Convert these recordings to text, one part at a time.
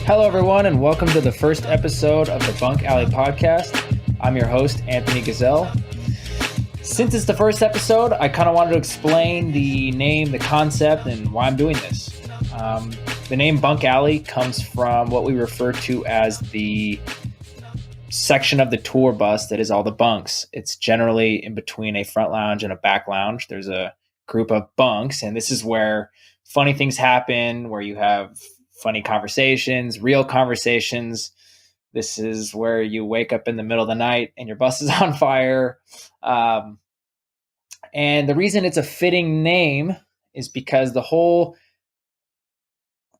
Hello, everyone, and welcome to the first episode of the Bunk podcast. I'm your host, Anthony Ghazel. Since it's the first episode, I kind of wanted to explain the name, the concept, and why I'm doing this. The name Bunk comes from what we refer to as the section of the tour bus that is all the bunks. It's generally in between a front lounge and a back lounge. There's a group of bunks, and this is where funny things happen, where you have funny conversations, real conversations. This is where you wake up in the middle of the night and your bus is on fire. And the reason it's a fitting name is because the whole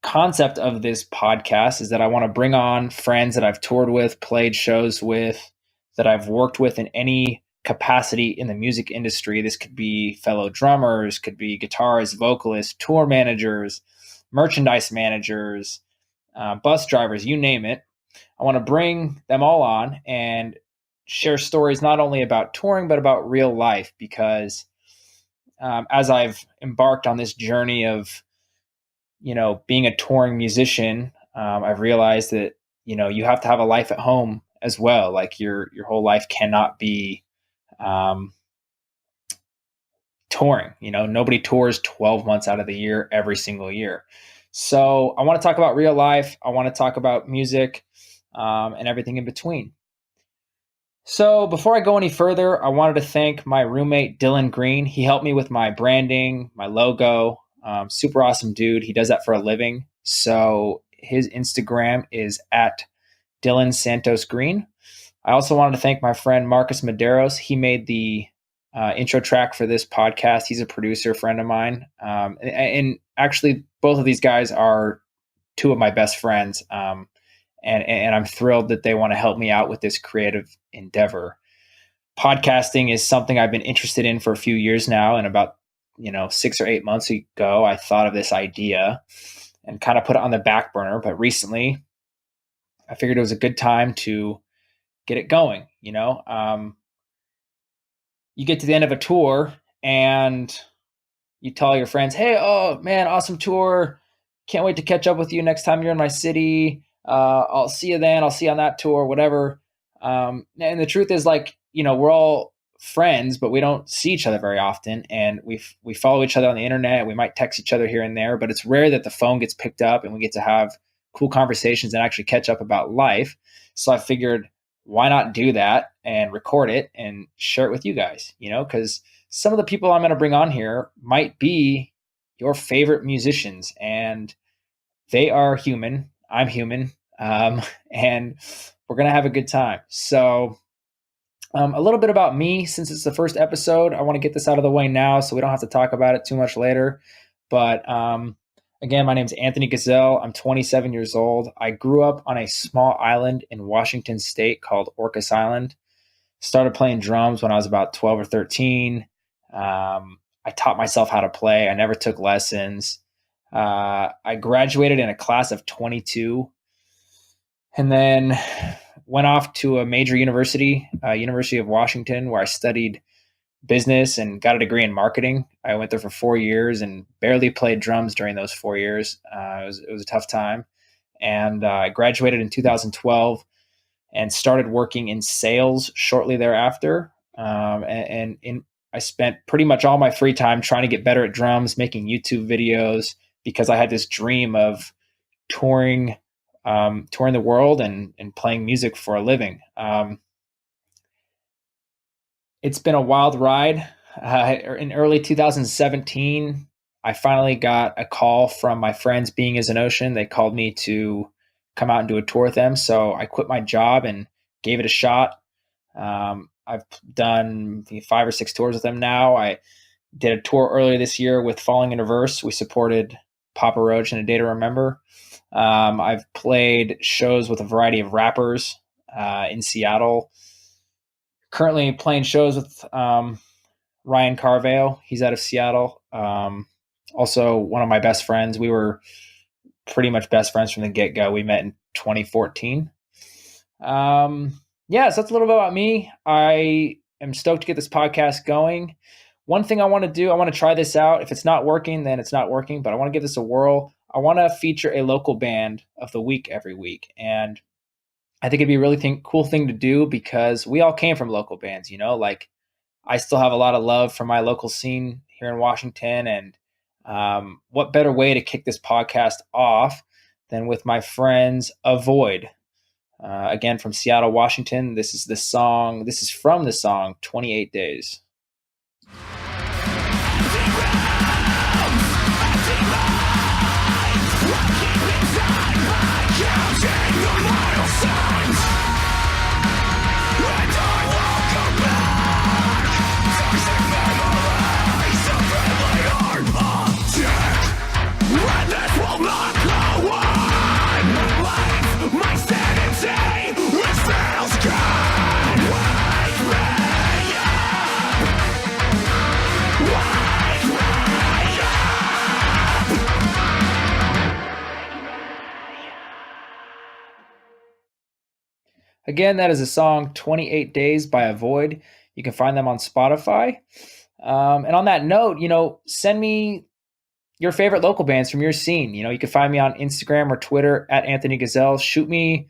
concept of this podcast is that I want to bring on friends that I've toured with, played shows with, that I've worked with in any capacity in the music industry. This could be fellow drummers, could be guitarists, vocalists, tour managers, merchandise managers, bus drivers, you name it. I want to bring them all on and share stories not only about touring, but about real life, because as I've embarked on this journey of, being a touring musician, I've realized that, you have to have a life at home as well. Like your whole life cannot be touring. Nobody tours 12 months out of the year, every single year. So I want to talk about real life. I want to talk about music and everything in between. So before I go any further, I wanted to thank my roommate, Dylan Green. He helped me with my branding, my logo. Super awesome dude. He does that for a living. So his Instagram is at Dylan Santos Green. I also wanted to thank my friend Marcus Medeiros. He made the intro track for this podcast. He's a producer friend of mine. And actually, both of these guys are two of my best friends. And I'm thrilled that they want to help me out with this creative endeavor. Podcasting is something I've been interested in for a few years now. And about 6 or 8 months ago, I thought of this idea and kind of put it on the back burner. But recently, I figured it was a good time to get it going. You get to the end of a tour and you tell your friends, hey, oh man, awesome tour. Can't wait to catch up with you next time you're in my city. I'll see you then. I'll see you on that tour, whatever. And the truth is, we're all friends, but we don't see each other very often. And we follow each other on the internet. We might text each other here and there, but it's rare that the phone gets picked up and we get to have cool conversations and actually catch up about life. So I figured, why not do that and record it and share it with you guys, because some of the people I'm going to bring on here might be your favorite musicians, and they are human. I'm human. And we're going to have a good time. So a little bit about me, since it's the first episode. I want to get this out of the way now so we don't have to talk about it too much later. But again, my name is Anthony Ghazel. I'm 27 years old. I grew up on a small island in Washington State called Orcas Island. Started playing drums when I was about 12 or 13. I taught myself how to play. I never took lessons. I graduated in a class of 22 and then went off to a major university, University of Washington, where I studied business and got a degree in marketing. I went there for 4 years and barely played drums during those 4 years. It was a tough time. And I graduated in 2012 and started working in sales shortly thereafter. I spent pretty much all my free time trying to get better at drums, making YouTube videos, because I had this dream of touring the world and playing music for a living. It's been a wild ride. In early 2017, I finally got a call from my friends Being Is an Ocean. They called me to come out and do a tour with them. So I quit my job and gave it a shot. I've done 5 or 6 tours with them now. I did a tour earlier this year with Falling in Reverse. We supported Papa Roach and A Day to Remember. I've played shows with a variety of rappers in Seattle. Currently playing shows with Ryan Carvale. He's out of Seattle. Also, one of my best friends. We were pretty much best friends from the get-go. We met in 2014. So that's a little bit about me. I am stoked to get this podcast going. One thing I want to do, I want to try this out. If it's not working, then it's not working, but I want to give this a whirl. I want to feature a local band of the week every week. And I think it'd be a really cool thing to do because we all came from local bands, like I still have a lot of love for my local scene here in Washington. And what better way to kick this podcast off than with my friends Avoid? Again, from Seattle, Washington. This is from the song 28 Days. Again, that is a song 28 Days by Avoid. You can find them on Spotify. And on that note, send me your favorite local bands from your scene. You can find me on Instagram or Twitter at Anthony Ghazel. Shoot me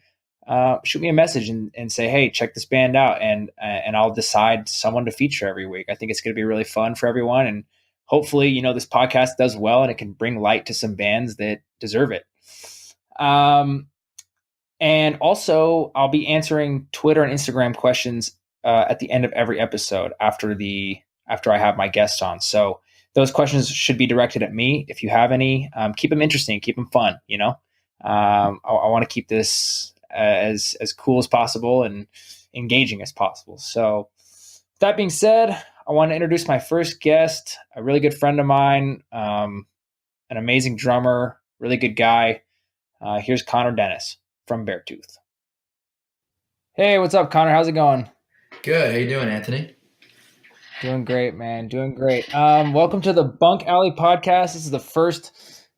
a message and say, hey, check this band out. And I'll decide someone to feature every week. I think it's going to be really fun for everyone. And hopefully, this podcast does well and it can bring light to some bands that deserve it. And also, I'll be answering Twitter and Instagram questions at the end of every episode after I have my guests on. So those questions should be directed at me. If you have any, keep them interesting, keep them fun. I want to keep this as cool as possible and engaging as possible. So that being said, I want to introduce my first guest, a really good friend of mine, an amazing drummer, really good guy. Here's Denis from Beartooth. Hey, what's up, Connor? How's it going? Good. How you doing, Anthony? Doing great, man. Doing great. Welcome to the Bunk Alley podcast. This is the first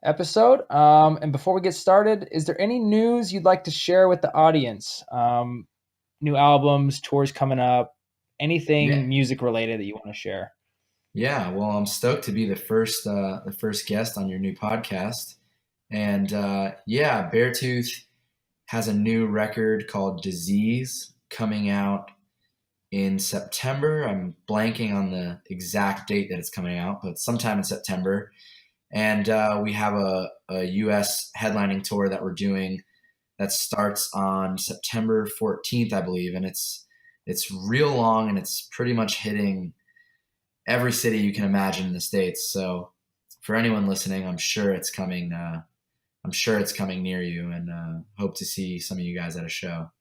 episode. And before we get started, is there any news you'd like to share with the audience? New albums, tours coming up, anything music related that you want to share? Yeah. Well, I'm stoked to be the first guest on your new podcast. And Beartooth has a new record called Disease coming out in September. I'm blanking on the exact date that it's coming out, but sometime in September. And we have a U.S. headlining tour that we're doing that starts on September 14th, I believe. And it's real long and it's pretty much hitting every city you can imagine in the States. So for anyone listening, I'm sure it's coming. I'm sure it's coming near you, and hope to see some of you guys at a show.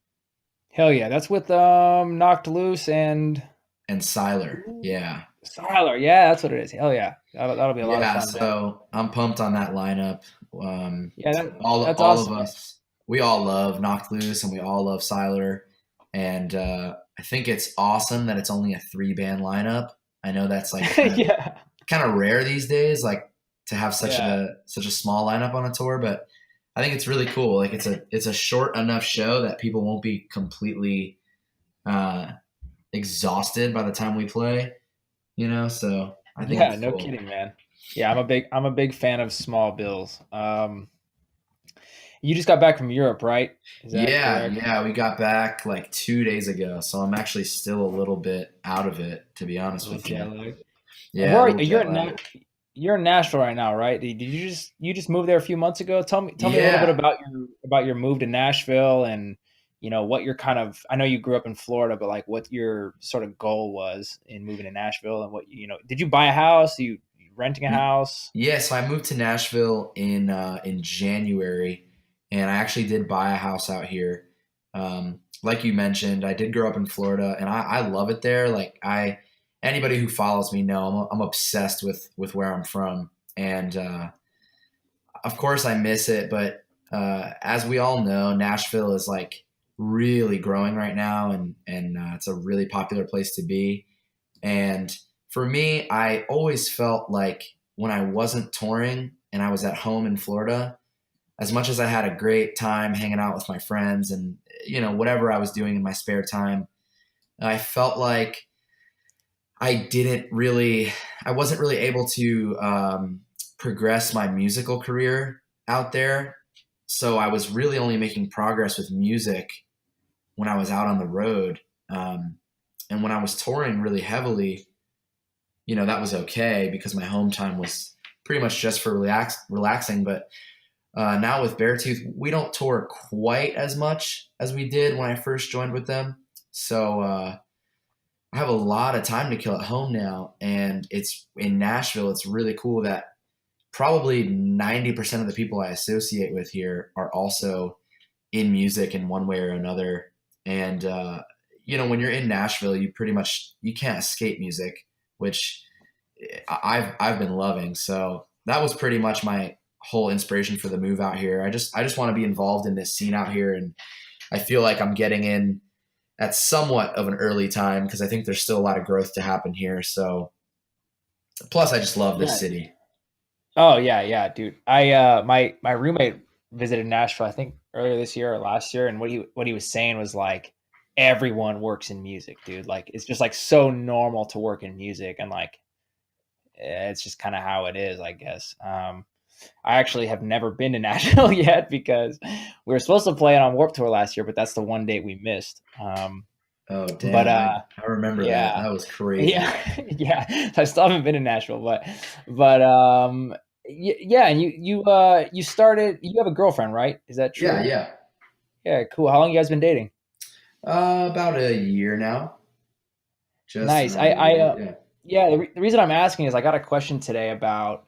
Hell yeah, that's with Knocked Loose and Siler. Yeah, Siler. Yeah, that's what it is. Hell yeah, that'll be a lot of fun. So I'm pumped on that lineup. That's all awesome. of us, we all love Knocked Loose, and we all love Siler, and I think it's awesome that it's only a 3-band lineup. I know that's like kind of rare these days, like to have such a small lineup on a tour, but I think it's really cool. Like it's a short enough show that people won't be completely exhausted by the time we play, so I think it's no cool. kidding, man. Yeah, I'm a big fan of small bills. You just got back from Europe, right? Is that correct? Yeah, we got back like 2 days ago, so I'm actually still a little bit out of it, to be honest with you. Yeah, you're in Nashville right now, right? Did you just moved there a few months ago? Tell me a little bit about your move to Nashville and what your kind of, I know you grew up in Florida, but like what your sort of goal was in moving to Nashville and what did you buy a house? You renting a house? Yeah, so I moved to Nashville in January, and I actually did buy a house out here. Like you mentioned, I did grow up in Florida, and I love it there. Like anybody who follows me know I'm obsessed with where I'm from, and of course I miss it. But as we all know, Nashville is like really growing right now, and it's a really popular place to be. And for me, I always felt like when I wasn't touring and I was at home in Florida, as much as I had a great time hanging out with my friends and whatever I was doing in my spare time, I felt like I wasn't really able to progress my musical career out there. So I was really only making progress with music when I was out on the road. And when I was touring really heavily, that was okay because my home time was pretty much just for relaxing. But now with Beartooth, we don't tour quite as much as we did when I first joined with them. So I have a lot of time to kill at home now, and it's in Nashville. It's really cool that probably 90% of the people I associate with here are also in music in one way or another. And when you're in Nashville, you can't escape music, which I've been loving. So that was pretty much my whole inspiration for the move out here. I just want to be involved in this scene out here, and I feel like I'm getting in at somewhat of an early time because I think there's still a lot of growth to happen here. So plus I just love this Yeah. city. Oh yeah, yeah, dude. I my roommate visited Nashville, I think earlier this year or last year, and what he was saying was like everyone works in music, dude. Like it's just like so normal to work in music, and like it's just kind of how it is, I guess. I actually have never been to Nashville yet because we were supposed to play it on Warped Tour last year, but that's the one date we missed. Oh But damn, I remember that. yeah, That was crazy. yeah, yeah. So I still haven't been in Nashville, but yeah. And you started. You have a girlfriend, right? Is that Yeah, true? yeah. Yeah, cool. How long you guys been dating? About a year now. Just Nice. around a year. Yeah. Yeah. The reason I'm asking is I got a question today about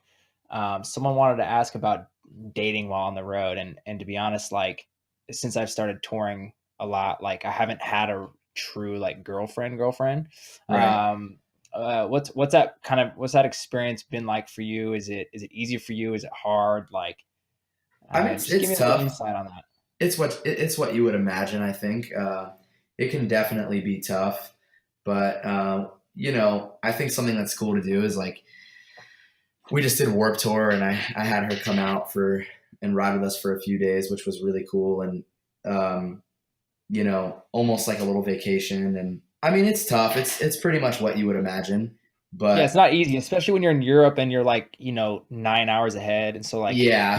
someone wanted to ask about dating while on the road, and to be honest, like since I've started touring a lot, like I haven't had a true like girlfriend. Right. Um, what's that experience been like for you? Is it easy for you? Is it hard? Like, I mean, it's just give me it's a little tough. insight on that. It's what you would imagine. I think it can definitely be tough, but I think something that's cool to do is like we just did Warp Tour, and I had her come out for and ride with us for a few days, which was really cool, and um, almost like a little vacation. And I mean, it's tough. It's pretty much what you would imagine, Yeah, it's but not easy, especially when you're in Europe and you're like, 9 hours ahead. And so like yeah,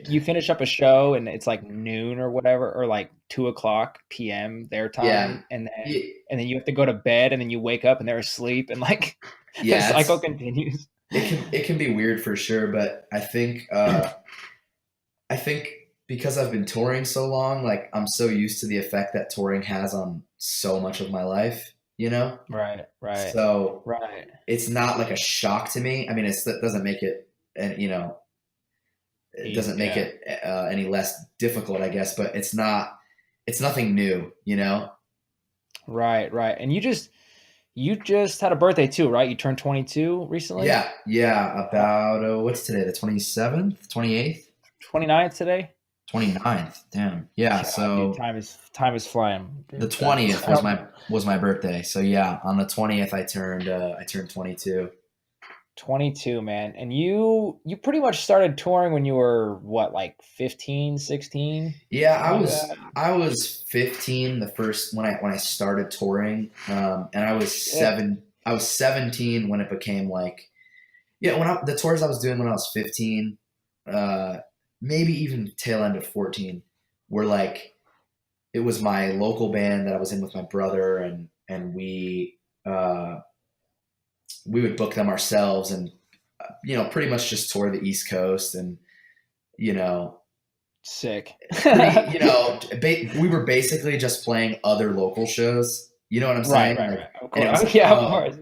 you finish up a show and it's like noon or whatever, or like 2 o'clock PM their yeah, time, and then yeah, you have to go to bed and then you wake up and they're asleep and like the yeah. cycle continues. It can be weird for sure, but I think because I've been touring so long, like I'm so used to the effect that touring has on so much of my life, you know? Right, right, So right. it's not like a shock to me. I mean, it doesn't make it, and it Easy, doesn't make yeah. it any less difficult, I guess, but it's nothing new, you know? Right, right. And you just had a birthday too, right? You turned 22 recently? Yeah, yeah, Uh, about, what's today, the 27th, 28th, 29th today? 29th, damn. Yeah, God, dude, so time is flying. the Dude, 20th I was don't. my birthday. So yeah, on the 20th I turned 22. 22, man. And you pretty much started touring when you were what, like 15, 16, Yeah, something like that? I was 15 the first when I started touring, and Shit. I was 17 when it became like yeah, the tours I was doing when I was 15, uh, maybe even tail end of 14, were like it was my local band that I was in with my brother, and we would book them ourselves, and pretty much just tour the East Coast, and you know Sick. pretty Right, we were basically just playing other local shows, you know what I'm right, saying, like, right. Of and it was course. like, Yeah, of oh, course.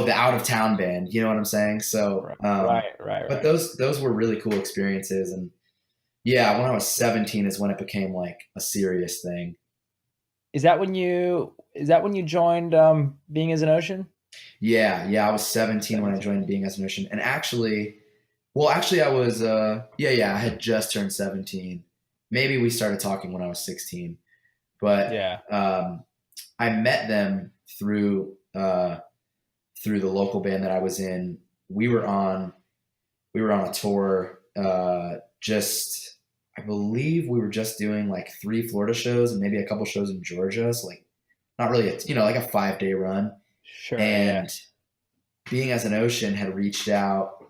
the out of town band, you know what I'm saying. So Right, right, right, but right. those were really cool experiences, and yeah, when I was 17 is when it became like a serious thing. Is that when you joined Being as an Ocean? Yeah, yeah, I was 17 when I 17. joined Being as a Mission, and actually I was I had just turned 17. Maybe we started talking when I was 16, but Yeah. I met them through the local band that I was in. We were on a tour. Just I believe we were just doing like 3 Florida shows and maybe a couple shows in Georgia. So like not really like a 5-day run. Sure, yeah. And Being as an Ocean had reached out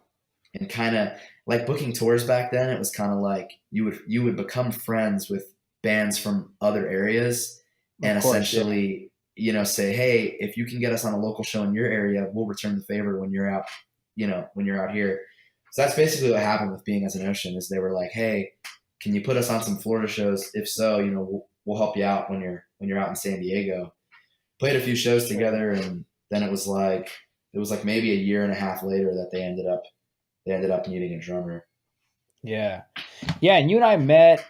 and kind of like booking tours back then, it was kind of like you would become friends with bands from other areas Of and course, yeah. essentially, say, hey, if you can get us on a local show in your area, we'll return the favor when you're out, when you're out here. So that's basically what happened with Being as an Ocean is they were like, hey, can you put us on some Florida shows? If so, we'll help you out when you're out in San Diego. Played a few shows Sure. together, and then it was like maybe a year and a half later that they ended up needing a drummer. Yeah. Yeah, and you and I met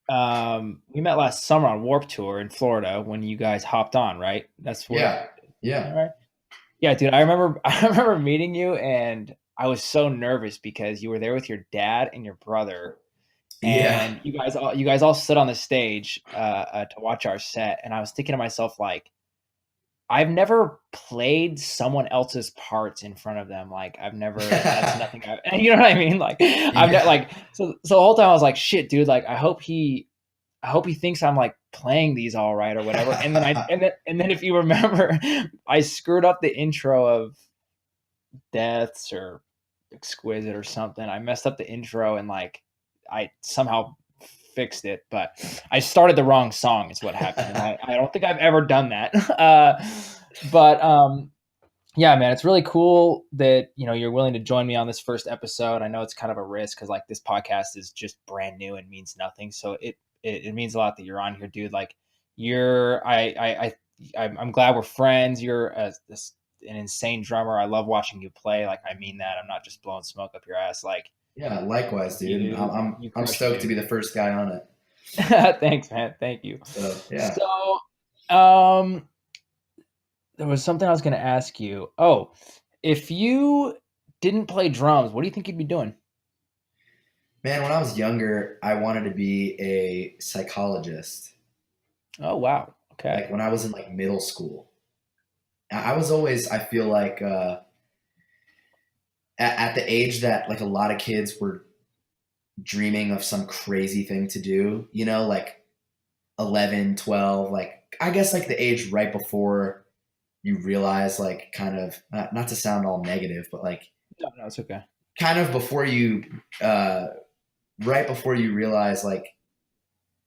we met last summer on Warp Tour in Florida when you guys hopped on, right? That's where Yeah, All yeah, right. Yeah, dude, I remember I remember meeting you and I was so nervous because you were there with your dad and your brother yeah. and you guys all stood on the stage to watch our set and I was thinking to myself like I've never played someone else's parts in front of them. Like I've never. That's nothing. You know what I mean? Like I've never. Yeah. Like so the whole time I was like, shit, dude. Like I hope he thinks I'm like playing these all right or whatever. And then if you remember, I screwed up the intro of Deaths or Exquisite or something. I messed up the intro and like I somehow fixed it, but I started the wrong song is what happened. And I don't think I've ever done that. But yeah, man, it's really cool that you're willing to join me on this first episode. I know it's kind of a risk because like this podcast is just brand new and means nothing. So it means a lot that you're on here, dude. Like you're I'm glad we're friends. You're an insane drummer. I love watching you play. Like I mean that. I'm not just blowing smoke up your ass. Like Yeah, likewise, dude. I'm you I'm you I'm crush it, stoked to dude. be the first guy on it. Thanks, man. Thank you. So yeah, So, um, there was something I was going to ask you. Oh, if you didn't play drums, what do you think you'd be doing? man. When I was younger, I wanted to be a psychologist. Oh, wow. Okay. Like when I was in like middle school, I was always. I feel like at the age that like a lot of kids were dreaming of some crazy thing to do. Like 11, 12. Like I guess like the age right before you realize like kind of not to sound all negative, but like No, no, it's okay. kind of before you uh right before you realize like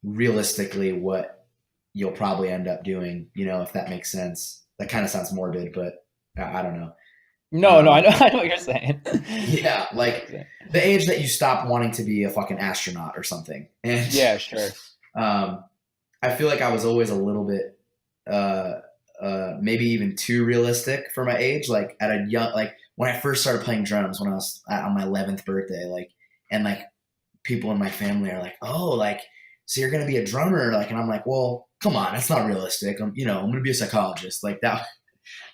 realistically what you'll probably end up doing, if that makes sense. That kind of sounds morbid, but I don't know. No, no, I know, Um I know what you're saying. yeah, I know what like you're saying. the age that you stop wanting to be a fucking astronaut or something. And Yeah, sure. um I feel like I was always a little bit uh maybe even too realistic for my age. Like at a young, like when I first started playing drums when I was on my 11th birthday, like, and like people in my family are like, oh, like, so you're gonna be a drummer, like, and I'm like, well, come on, that's not realistic. I'm gonna be a psychologist, like that.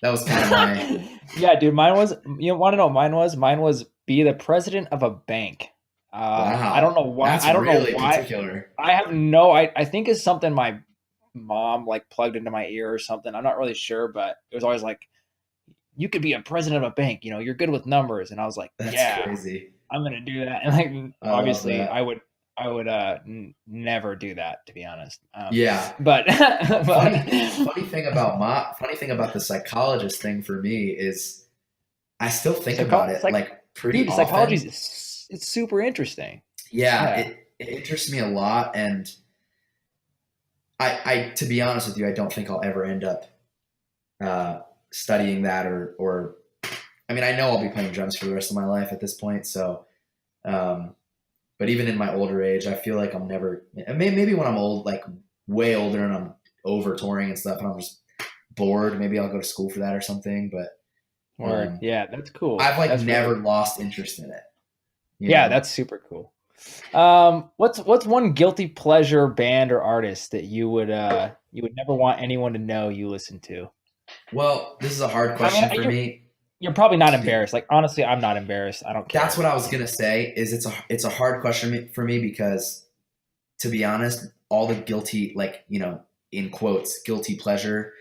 That was kind of my Yeah, dude, mine was, you want to know what mine was? Mine was be the president of a bank. I don't wow. know why. That's I don't know really why. particular. I think it's something my mom like plugged into my ear or something. I'm not really sure, but it was always like, you could be a president of a bank, you're good with numbers. And I was like, That's yeah, crazy. I'm going to do that. And like, I love obviously that. I would never do that to be honest. Yeah. But, but Funny thing about the psychologist thing for me is I still think about psycho, it psych, like pretty dude, psychology often. is it's super interesting. Yeah, Yeah. it interests me a lot, and I to be honest with you, I don't think I'll ever end up uh, studying that or I mean, I know I'll be playing drums for the rest of my life at this point. So, um, but even in my older age, I feel like I'm never. Maybe when I'm old, like way older, and I'm over touring and stuff, and I'm just bored. Maybe I'll go to school for that or something. But Word. Yeah, that's cool. I've like That's really never cool. lost interest in it. You Yeah, know. that's super cool. What's one guilty pleasure band or artist that you would never want anyone to know you listen to? Well, this is a hard I mean, question for me. you're probably not To be, embarrassed. Like honestly, I'm not embarrassed. I don't that's care. what I was gonna say. Is it's a hard question for me because to be honest, all the guilty, like, in quotes, guilty pleasure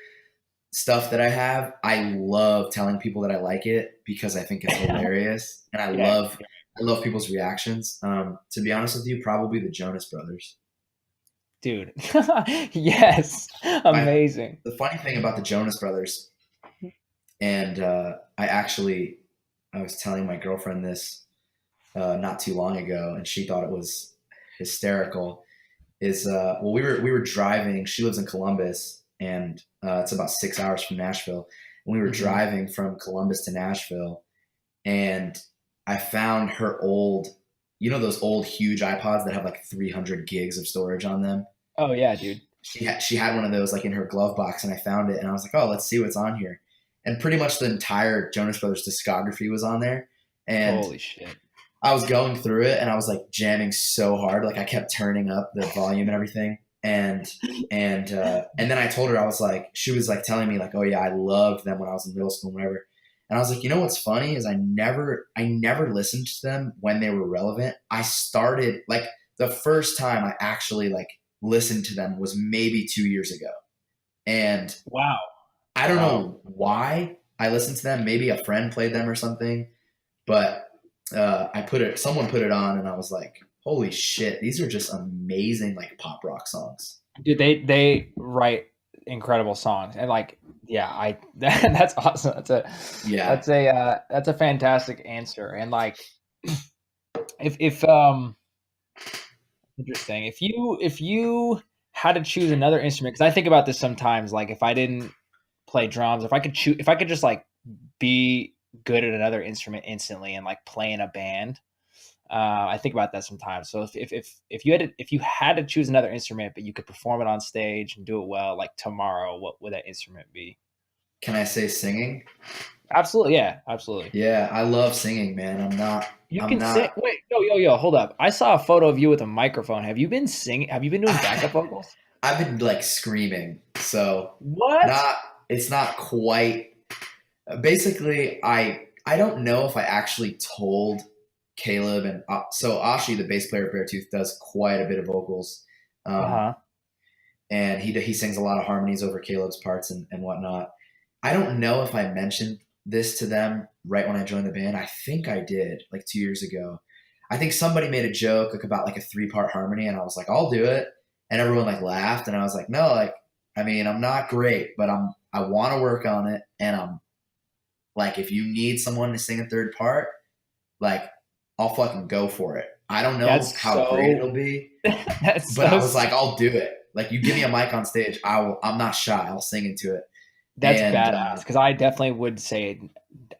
stuff that I have, I love telling people that I like it because I think it's hilarious. And I Yeah, love I love people's reactions. To be honest with you, probably the Jonas Brothers. dude. Yes, I amazing. The funny thing about the Jonas Brothers, and I was telling my girlfriend this not too long ago, and she thought it was hysterical. Is well, we were driving. She lives in Columbus, and it's about 6 hours from Nashville. And we were Mm-hmm. driving from Columbus to Nashville, and I found her old, those old huge iPods that have like 300 gigs of storage on them. Oh yeah, dude. She had one of those like in her glove box, and I found it, and I was like, oh, let's see what's on here. And pretty much the entire Jonas Brothers discography was on there, and Holy shit. I was going through it, and I was like jamming so hard, like I kept turning up the volume and everything. And then I told her, I was like, she was like telling me like, oh yeah, I loved them when I was in middle school and whatever. And I was like, what's funny is I never listened to them when they were relevant. I started like the first time I actually like listened to them was maybe 2 years ago. And Wow. I don't Wow. know why I listened to them. Maybe a friend played them or something, but someone put it on, and I was like, holy shit, these are just amazing like pop rock songs. Dude, they write incredible songs, and like, yeah, that's awesome. Yeah. That's a fantastic answer. And like, if interesting, if you had to choose another instrument, because I think about this sometimes, like if I didn't play drums, if I could just like be good at another instrument instantly and like play in a band. I think about that sometimes. So if you had to choose another instrument, but you could perform it on stage and do it well, like tomorrow, what would that instrument be? Can I say singing? Absolutely, yeah, absolutely. Yeah, I love singing, man. I'm not. You I'm can sing. not. Wait, yo, hold up. I saw a photo of you with a microphone. Have you been singing? Have you been doing backup vocals? I've been like screaming, so What? not. It's not quite. Basically, I don't know if I actually told Caleb, and so Ashi, the bass player of Beartooth, does quite a bit of vocals, Uh um, huh. and he sings a lot of harmonies over Caleb's parts and whatnot. I don't know if I mentioned this to them right when I joined the band. I think I did, like 2 years ago. I think somebody made a joke like about like a 3-part harmony, and I was like, I'll do it, and everyone like laughed, and I was like, no, like I mean, I'm not great, but I want to work on it, and I'm like, if you need someone to sing a third part, like I'll fucking go for it. I don't know That's how great so. it'll be, That's but so. I was like, I'll do it. Like you give me a mic on stage, I'm not shy. I'll sing into it. That's And badass. Because I definitely would say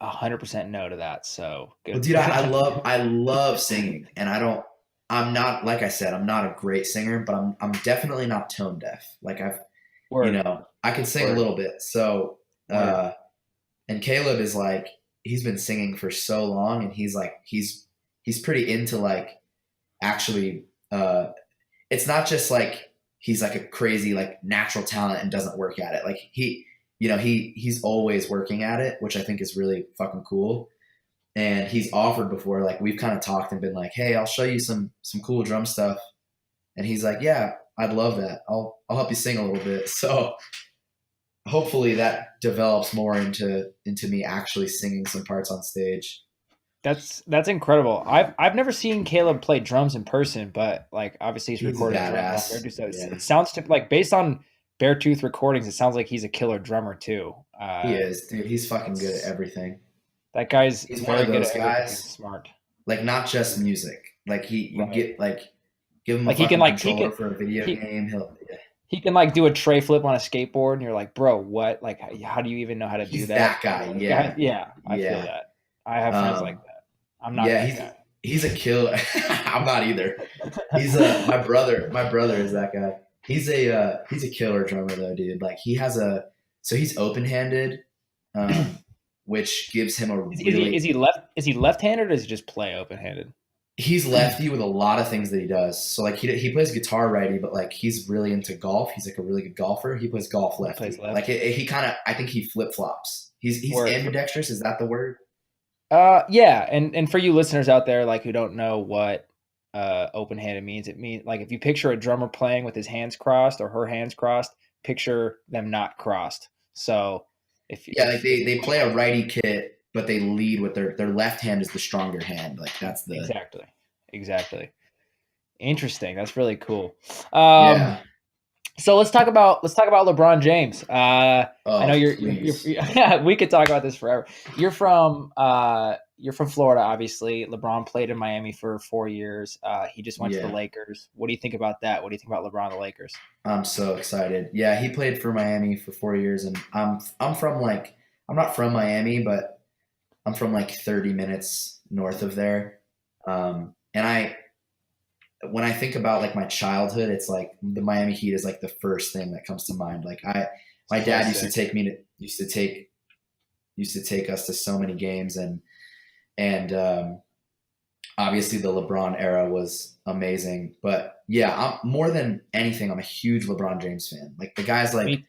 100% no to that. So well, good. dude, I love singing, and I'm not, like I said, I'm not a great singer, but I'm definitely not tone deaf. Like Word. I can sing a Word. little bit. So Word. and Caleb is like, he's been singing for so long, and he's pretty into like actually it's not just like he's like a crazy like natural talent and doesn't work at it. Like he's always working at it, which I think is really fucking cool. And he's offered before, like we've kind of talked and been like, hey, I'll show you some cool drum stuff. And he's like, yeah, I'd love that. I'll help you sing a little bit. So hopefully that develops more into me actually singing some parts on stage. That's incredible. I've never seen Caleb play drums in person, but like obviously he's He's a recorded drums on badass. Beartooth. So Yeah, it sounds to like based on Beartooth recordings, it sounds like he's a killer drummer too. he is, dude. He's fucking good at That's everything. that guy's He's one very of good those at everything and guys, smart. like not just music. Like you Right. get like give him a Like he can fucking like controller for a video he game. He'll he can like do a tray flip on a skateboard, and you're like, bro, what? Like, how do you even know how to do He's that? that guy. Guy, Yeah, yeah, I feel yeah, that. I have friends like um, that. I'm not yeah. that He's a killer. I'm not either. He's a my brother. My brother is that guy. He's a killer drummer though, dude. Like he has a so he's open handed, guy. which gives him a Is really he left-handed or does he just play open-handed? he's lefty with a lot of things that he does. So like he plays guitar righty, but like he's really into golf. He's like a really good golfer. He plays golf He plays lefty. Like left. he kind of I think he flip flops. He's Word. ambidextrous. Is that the word? Yeah, and for you listeners out there like who don't know what open-handed means, it means like if you picture a drummer playing with his hands crossed or her hands crossed, picture them not crossed. So Yeah, like if they play a righty kit, but they lead with their left hand is the stronger hand. Like that's the exactly. Exactly. Interesting. That's really cool. yeah. So let's talk about LeBron James. I know Oh, you're please. yeah, we could talk about this forever. You're from Florida, obviously. LeBron played in Miami for 4 years. He just went to the Yeah, Lakers. What do you think about that? What do you think about LeBron and the Lakers? I'm so excited. Yeah, he played for Miami for 4 years, and I'm from like I'm not from Miami, but I'm from like 30 minutes north of there. And I when I think about like my childhood, it's like the Miami Heat is like the first thing that comes to mind. My So dad used to sick. take me to used to take us to so many games, and obviously the LeBron era was amazing. But yeah, more than anything, I'm a huge LeBron James fan. Like the guy's like Me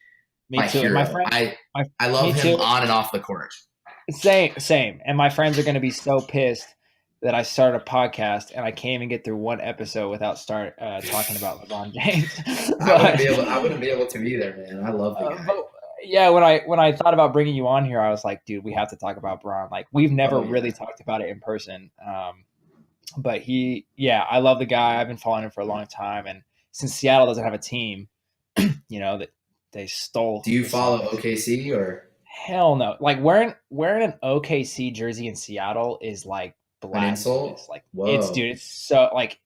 me my too. And my hero. friend my I love me him too. on and off the court. Same. And my friends are going to be so pissed that I started a podcast and I can't even get through one episode without start talking about LeBron James. but I wouldn't be able to either, man. I love the guy. but yeah, when I thought about bringing you on here, I was like, dude, we have to talk about Braun. Like we've never Oh really yeah. talked about it in person. But yeah, I love the guy. I've been following him for a long time, and since Seattle doesn't have a team, that they stole Do you the follow Sonics. OKC or Hell no. Like wearing an OKC jersey in Seattle is like an blasphemous. insult? Like it's Whoa. dude, it's so like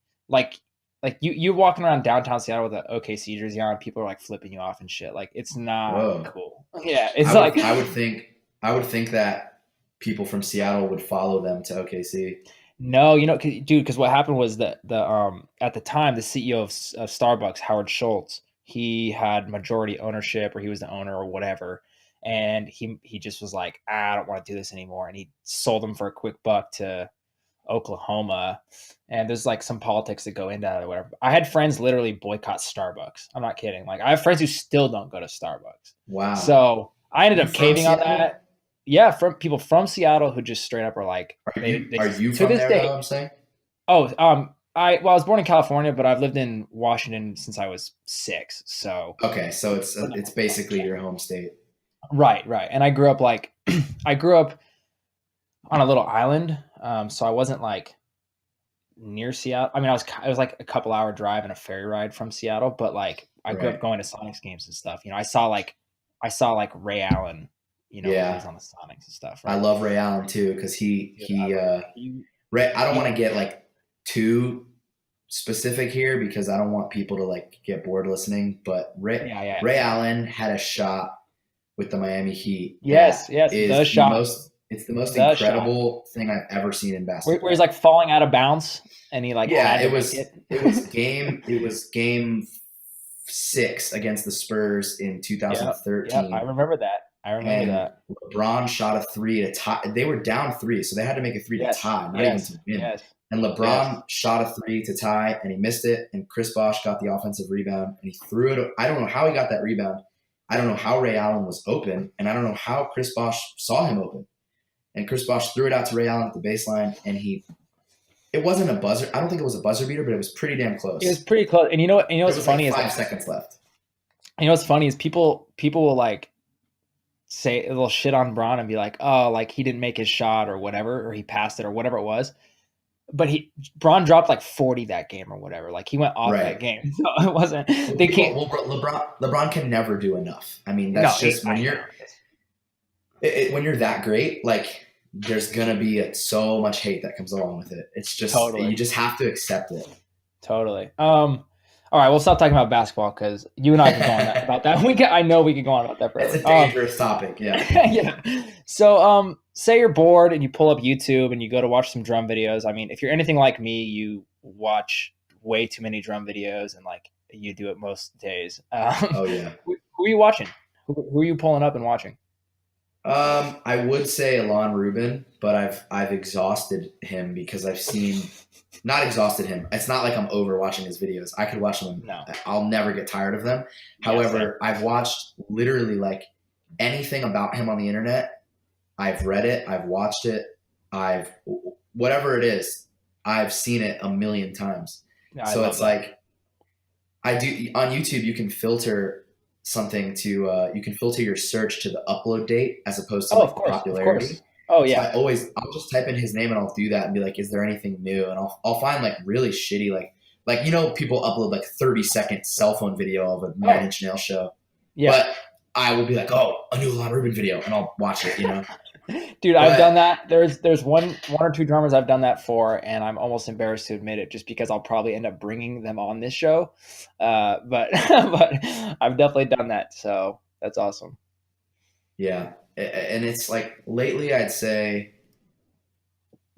you walking around downtown Seattle with an OKC jersey on, people are like flipping you off and shit. Like it's not Whoa. cool. Yeah, it's like I would think that people from Seattle would follow them to OKC. no, dude, because what happened was that the at the time the CEO of Starbucks, Howard Schultz, he had majority ownership or he was the owner or whatever, and he just was like, I don't want to do this anymore, and he sold them for a quick buck to Oklahoma, and there's like some politics that go into that or whatever. I had friends literally boycott Starbucks. I'm not kidding. Like I have friends who still don't go to Starbucks. Wow. So I ended You up from caving on Seattle? that. Yeah, from people from Seattle who just straight up are like they Are you to from this there day. though, I'm saying? Oh, I was born in California, but I've lived in Washington since I was 6. So Okay, so for the it's most part, basically yeah. your home state. Right. And I grew up like I grew up on a little island, so I wasn't like near Seattle. I mean, I was like a couple hour drive and a ferry ride from Seattle, but like I grew up Right. going to Sonics games and stuff. I saw like Ray Allen, when he was Yeah. on the Sonics and stuff, I right? love Ray Allen too because Dude, I love he Ray. I don't want he to get like too specific here because I don't want people to like get bored listening. But yeah, Ray same. Allen had a shot with the Miami Heat Yes, that yes, the is shot, the most the shot. incredible thing I've ever seen in Where he's basketball. like falling out of bounds and he like Yeah, had to make it. it was game 6 against the Spurs in Yep. I 2013, remember that. I remember and that. LeBron shot a three to tie. They were down three, so they had to make a three to Yes, tie, not even yes, to win. yes, And yes. LeBron shot a three to tie, and he missed it. And Chris Bosh got the offensive rebound, and he threw it. I don't know how he got that rebound. I don't know how Ray Allen was open, and I don't know how Chris Bosh saw him open. And Chris Bosh threw it out to Ray Allen at the baseline, and it wasn't a buzzer. I don't think it was a buzzer beater, but it was pretty damn It was close. pretty close. And There what's was like funny is 5 seconds left. people will like say a little shit on Braun and be like, oh, like he didn't make his shot or whatever, or he passed it or whatever it was. But Braun dropped like 40 that game or whatever. Like he went off that Right. game. So it wasn't Well, they can't LeBron can never do enough. I mean, no, that's just I know. when you're that great, like there's gonna be so much hate that comes along with it. It's just you Totally. just have to accept it. Totally. All right, we'll stop talking about basketball because you and I could go on that about that. I know we could go on about that It's forever. a dangerous topic. Yeah. Yeah. So, say you're bored and you pull up YouTube and you go to watch some drum videos. I mean, if you're anything like me, you watch way too many drum videos and like you do it most days. Oh yeah. Who are you watching? Who are you pulling up and watching? I would say Alon Rubin, but I've exhausted him because I've seen not exhausted him. It's not like I'm over watching his videos. I could watch them. No. I'll never get tired of them. Yeah, same. However, I've watched literally like anything about him on the internet. I've read it. I've watched it. I've whatever it is. I've seen it a million times. I So love it's that. like I do on YouTube. You can filter something to you can filter your search to the upload date as opposed to Oh, like of the course, of popularity. course. Oh So yeah. I'll just type in his name and I'll do that and be like, is there anything new? And I'll find like really shitty like like, people upload like 30-second cell phone video of a Nine Oh, Inch Nails show, yeah. but I will be like, oh, a new La Rubin video, and I'll watch it. Dude, I've But done that. There's one or two drummers I've done that for, and I'm almost embarrassed to admit it, just because I'll probably end up bringing them on this show. But but I've definitely done that, so that's awesome. yeah, and it's like lately, I'd say,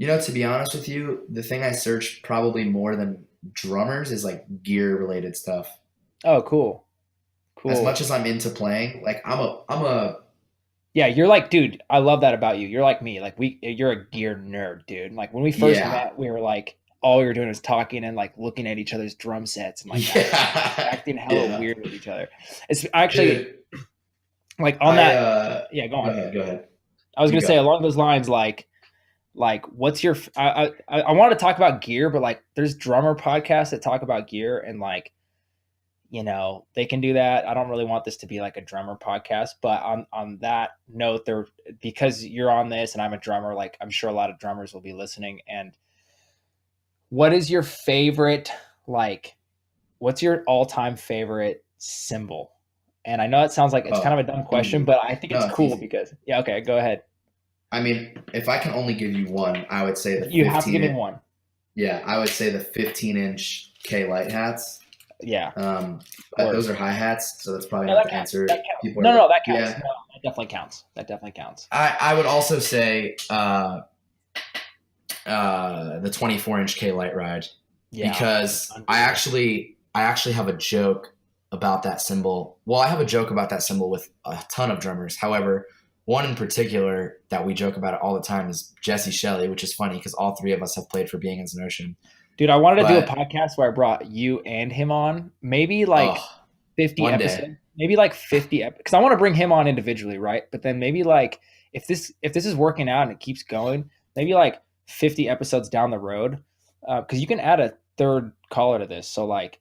to be honest with you, the thing I search probably more than drummers is like gear related stuff. Oh, cool, As cool. much as I'm into playing, like I'm a Yeah, you're like, dude, I love that about you. You're like me. Like you're a gear nerd, dude. Like when we first yeah, met, we were like, all we were doing was talking and like looking at each other's drum sets and like yeah, acting hella yeah, weird with each other. It's actually dude. like on I that. Yeah, go Go on. ahead, go ahead, I was you gonna say go. along those lines, like what's your? I want to talk about gear, but like there's drummer podcasts that talk about gear and like they can do that. I don't really want this to be like a drummer podcast, but on that note, there because you're on this and I'm a drummer, like I'm sure a lot of drummers will be listening. And what is your favorite like? What's your all-time favorite symbol? And I know it sounds like it's kind Oh, of a dumb question, easy. but I think it's No, it's cool easy. because yeah, okay, go ahead. I mean, if I can only give you one, I would say the You have to give 15 me inch. one. Yeah, I would say the 15-inch K light hats. Yeah, Um, of but those course. are hi hats, so that's probably No, not that the counts. answer. That counts. People No, are no, like, that counts. yeah. No, that definitely counts. That definitely counts. I would also say the 24-inch K light ride, Yeah, because unreal. I actually have a joke about that symbol. Well, I have a joke about that symbol with a ton of drummers. However, one in particular that we joke about it all the time is Jesse Shelley, which is funny because all three of us have played for Being as an Ocean. Dude, I wanted to do a But podcast where I brought you and him on, maybe like oh, 50 one day, episodes, maybe like 50 because I want to bring him on individually, right? But then maybe like if this is working out and it keeps going, maybe like 50 episodes down the road, because you can add a third caller to this. So like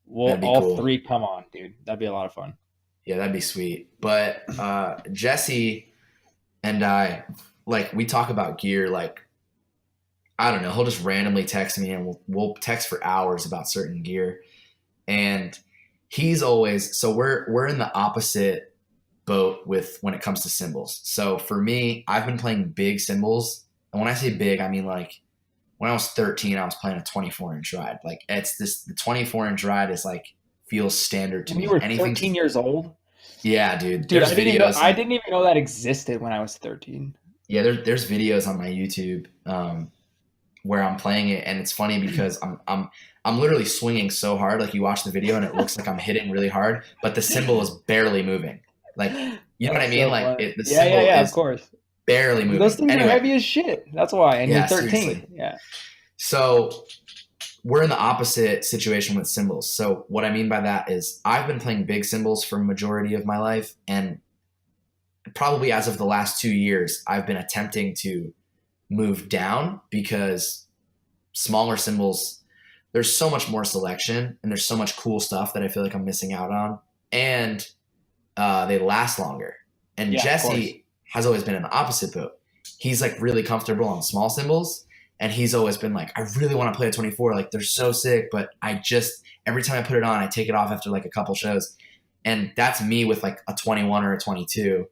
we'll that'd be all cool. three come on, dude. That'd be a lot of fun. Yeah, that'd be sweet. But Jesse and I, like, we talk about gear. Like, I don't know, he'll just randomly text me, and we'll text for hours about certain gear. And he's always, so we're in the opposite boat with when it comes to cymbals. So for me, I've been playing big cymbals, and when I say big, I mean like when I was 13, I was playing a 24-inch ride. Like, the 24-inch ride is like feels standard to When you me. were Anything, 13 years old, yeah, dude. dude, There's videos I like, didn't even know that existed when I was 13. yeah, there's videos on my YouTube where I'm playing it, and it's funny because I'm literally swinging so hard. Like, you watch the video and it looks like I'm hitting really hard, but the cymbal is barely moving. Like, you know what I That's mean? so Like, funny. the Yeah, yeah, cymbal yeah, of is course. barely Dude, those moving. things are Anyway, heavy as shit. That's why. And you're yeah, 13. seriously. Yeah. So we're in the opposite situation with cymbals. So what I mean by that is I've been playing big cymbals for a majority of my life, and probably as of the last 2 years, I've been attempting to move down because smaller cymbals, there's so much more selection and there's so much cool stuff that I feel like I'm missing out on, and they last longer. And Yeah, of course. Jesse has always been in the opposite boat. He's like really comfortable on small cymbals, and he's always been like, I really want to play a 24. Like, they're so sick, but every time I put it on, I take it off after like a couple shows. And that's me with like a 21 or a 22.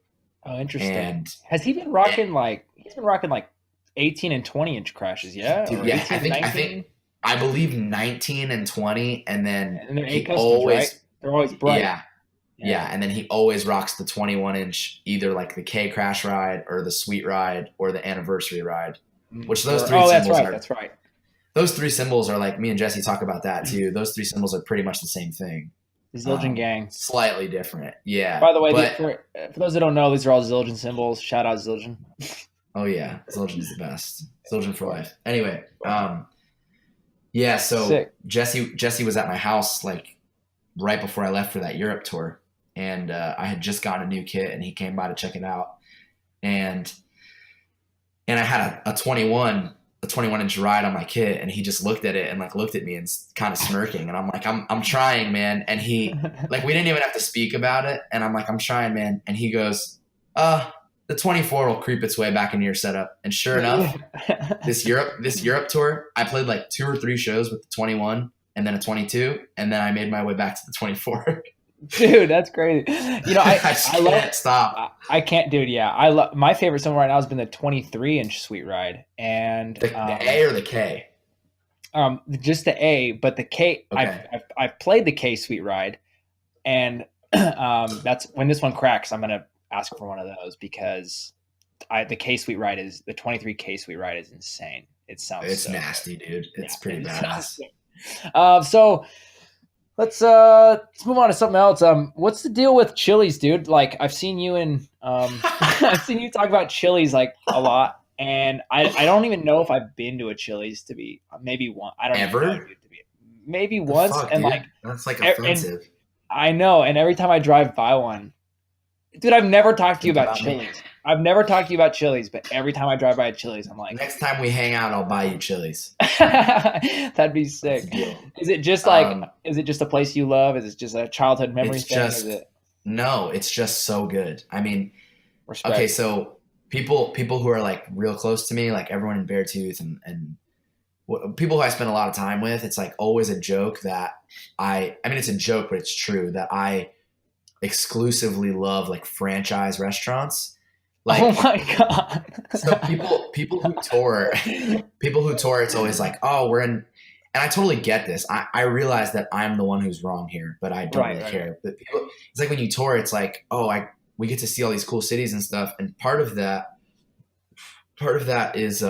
Oh, interesting. And Has he been eh, rocking like he's been rocking like 18 and 20 inch crashes, yeah? dude, Or yeah, 18 and 19? I believe 19 and 20. And then And they're A he customs, right? always, They're always bright. yeah, Yeah. yeah. And then he always rocks the 21-inch, either like the K Crash ride or the Sweet ride or the Anniversary ride, which Sure. Oh, that's right. That's right. those three symbols are like, me and Jesse talk about that too. Those three symbols are pretty much the same thing. Zildjian gang. Slightly different. Yeah. By the way, But for those that don't know, these are all Zildjian symbols. Shout out Zildjian. oh yeah, Zildjian is the best. Zildjian Of for course. life. Anyway, yeah, so Sick. Jesse was at my house like right before I left for that Europe tour. And I had just gotten a new kit, and he came by to check it out. And I had a 21-inch ride on my kit, and he just looked at it and like looked at me and kind of smirking, and I'm like, I'm trying, man. And he, like, we didn't even have to speak about it, and I'm like, I'm trying, man. And he goes, the 24 will creep its way back into your setup. And sure enough, this Europe tour, I played like 2 or 3 shows with the 21, and then a 22, and then I made my way back to the 24. Dude, that's crazy. I just I love can't stop. I can't, dude. Yeah, I love my favorite song right now has been the 23-inch Sweet Ride, and The A or the K? just the A, but the K. Okay. I've played the K Sweet Ride, and that's when this one cracks. I'm gonna ask for one of those because the K Sweet Ride is the 23 K Sweet Ride is insane. It sounds It's so good. nasty, dude. Yeah, It's pretty it sounds badass. sick. So let's move on to something else. What's the deal with Chili's, dude? Like I've seen you in I've seen you talk about Chili's like a lot, and I don't even know if I've been to a Chili's to be maybe one. I don't even know, Ever? dude, to be maybe The once, fuck, and like dude? That's like and offensive. I know, and every time I drive by one, dude, I've never talked to you Think about about me. Chili's. I've never talked to you about Chili's, but every time I drive by a Chili's, I'm like, Next time we hang out, I'll buy you Chili's. that'd be That's the sick. deal. Is it just like, Um, is it just a place you love? Is it just a childhood memory it's thing? Is just it no, it's just so good. I mean, okay, respect? so people who are like real close to me, like everyone in Beartooth and people who I spend a lot of time with, it's like always a joke that I mean it's a joke, but it's true that I exclusively love like franchise restaurants. Oh Like my God. so people who tour, it's always like, oh, we're in, and I totally get this. I realize that I'm the one who's wrong here, but I don't Right, really right, right. care. But people, it's like when you tour, it's like, oh, we get to see all these cool cities and stuff, and part of that is,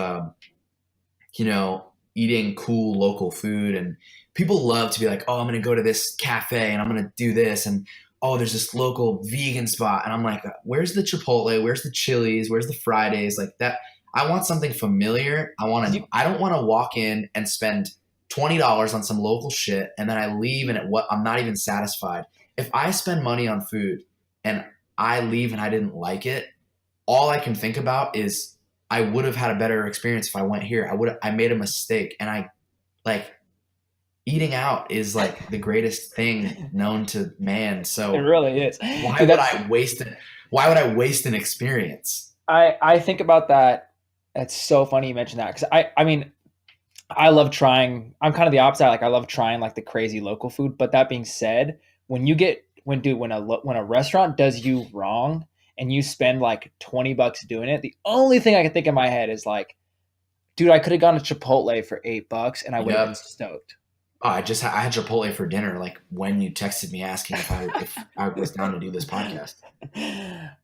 eating cool local food, and people love to be like, oh, I'm gonna go to this cafe and I'm gonna do this, and oh, there's this local vegan spot, and I'm like, where's the Chipotle? Where's the Chili's? Where's the Fridays? Like that. I want something familiar. You, I don't want to walk in and spend $20 on some local shit, and then I leave and I'm not even satisfied. If I spend money on food and I leave and I didn't like it, all I can think about is I would have had a better experience if I went here. I made a mistake, and I like eating out is like the greatest thing known to man. it So really is, why dude. would That's I waste it? Why would I waste an experience? I think about that. It's so funny you mentioned that because I mean I love trying. I'm kind of the opposite. Like I love trying like the crazy local food. But that being said, when a restaurant does you wrong and you spend like $20 doing it, the only thing I can think in my head is like, dude, I could have gone to Chipotle for $8 and I would have been Yep. stoked. Oh, I had Chipotle for dinner. Like when you texted me asking if I was down to do this podcast.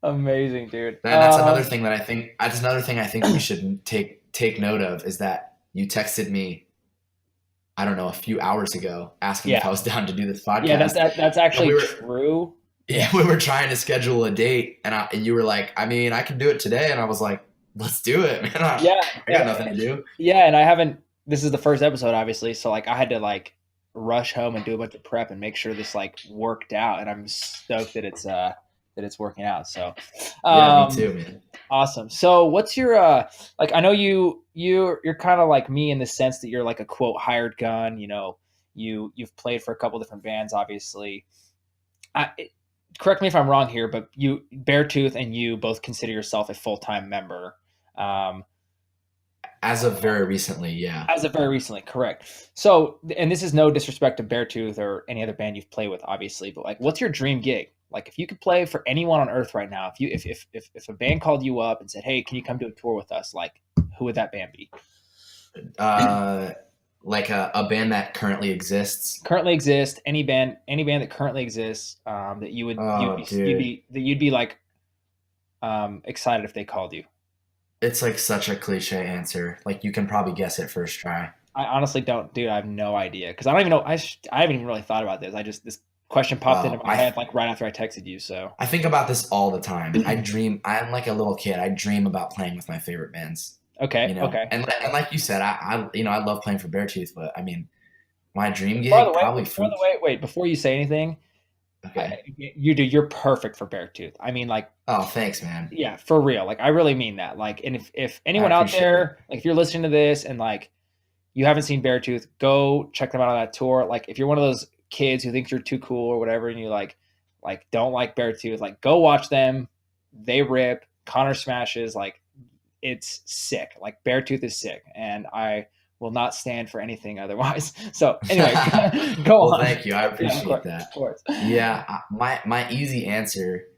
Amazing, dude. That's another thing that I think. That's another thing I think we should take note of is that you texted me. I don't know, a few hours ago asking if I Yeah, was down to do this yeah, podcast, that's and actually true. yeah, Yeah, we were trying to schedule a date, and you were like, I mean, I can do it today, and I was like, let's do it, man. yeah, I got nothing to do. yeah. And I haven't. This is the first episode, obviously. So like, I had to like rush home and do a bunch of prep and make sure this like worked out. And I'm stoked that it's working out. So, Yeah, me um, too, man. awesome. So what's your like I know you're kind of like me in the sense that you're like a quote hired gun, you've played for a couple different bands obviously. Correct me if I'm wrong here, but you Beartooth and you both consider yourself a full-time member. Um As of very recently, yeah. as of very recently, correct. So, and this is no disrespect to Beartooth or any other band you've played with, obviously, but like, what's your dream gig? Like, if you could play for anyone on Earth right now, if a band called you up and said, "Hey, can you come do a tour with us?" Like, who would that band be? Uh, like a band that currently exists. Currently exists any band that currently exists that Oh, dude, you'd be like excited if they called you. it's like such a cliche answer. Like you can probably guess it first try. I honestly don't, dude. I have no idea because I don't even know. I haven't even really thought about this. This question popped into Oh, my head like right after I texted you. So I think about this all the time. I'm like a little kid. I dream about playing with my favorite bands, okay, okay. and like you said, I love playing for Beartooth, but I mean, my dream By the gig way, probably wait. Before you say anything, okay. you're perfect for Beartooth. I mean, like, Oh, thanks, man. yeah, for real. Like, I really mean that. Like, and if I anyone out appreciate it. there, like, if you're listening to this and like you haven't seen Beartooth, go check them out on that tour. Like, if you're one of those kids who thinks you're too cool or whatever, and you like don't like Beartooth, like, go watch them. They rip. Connor smashes. Like, it's sick. Like, Beartooth is sick, and I will not stand for anything otherwise. So anyway, go Well, on. thank you. I Yeah, of appreciate course, that. of course. Yeah, my easy answer